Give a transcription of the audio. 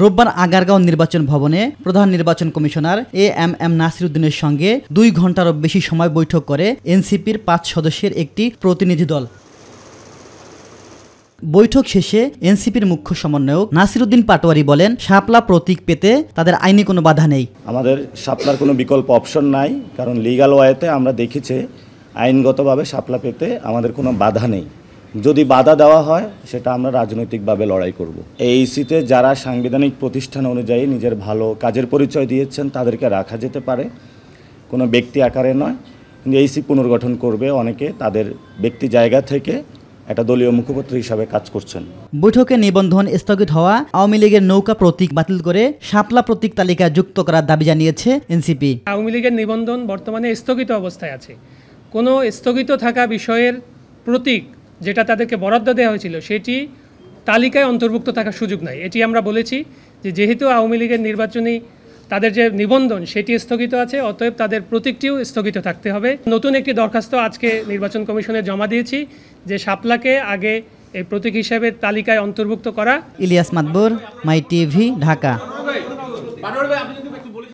রোববার আগারগাঁও নির্বাচন ভবনে প্রধান নির্বাচন কমিশনার এএমএম নাসির উদ্দিনের সঙ্গে 2 ঘণ্টারও বেশি সময় বৈঠক করে এনসিপির 5 সদস্যের একটি প্রতিনিধি দল। বৈঠক শেষে এনসিপির মুখ্য সমন্বয়ক নাসির উদ্দিন পাটোয়ারি বলেন, শাপলা প্রতীক পেতে তাদের আইনি কোনো বাধা নেই। আমাদের শাপলার কোনো বিকল্প অপশন নাই, কারণ লিগ্যাল ওয়েতে আমরা দেখেছি আইনগতভাবে শাপলা পেতে আমাদের কোনো বাধা নেই। যদি বাধা দেওয়া হয় সেটা আমরা রাজনৈতিকভাবে লড়াই করব। এইসিতে যারা সাংবিধানিক প্রতিষ্ঠান অনুযায়ী নিজের ভালো কাজের পরিচয় দিয়েছেন তাদেরকে রাখা যেতে পারে, কোনো ব্যক্তি আকারে নয়। কিন্তু এইসি পুনর্গঠন করবে অনেকে তাদের ব্যক্তি জায়গা থেকে একটা দলীয় মুখপাত্র হিসাবে কাজ করছেন। বৈঠকে নিবন্ধন স্থগিত হওয়া আওয়ামী লীগের নৌকা প্রতীক বাতিল করে শাপলা প্রতীক তালিকায় যুক্ত করার দাবি জানিয়েছে এনসিপি। আওয়ামী লীগের নিবন্ধন বর্তমানে স্থগিত অবস্থায় আছে। কোনো স্থগিত থাকা বিষয়ের প্রতীক যেটা তাদেরকে বরাদ্দ দেওয়া হয়েছিল সেটি তালিকায় অন্তর্ভুক্ত থাকার সুযোগ নাই। এটি আমরা বলেছি যে যেহেতু আওয়ামী লীগের নির্বাচনী তাদের যে নিবন্ধন সেটি স্থগিত আছে, অতএব তাদের প্রতীকটিও স্থগিত থাকতে হবে। নতুন একটি দরখাস্ত আজকে নির্বাচন কমিশনে জমা দিয়েছি যে শাপলাকে আগে এই প্রতীক হিসেবে তালিকায় অন্তর্ভুক্ত করা। ইলিয়াস মাতবর, মাই টিভি, ঢাকা।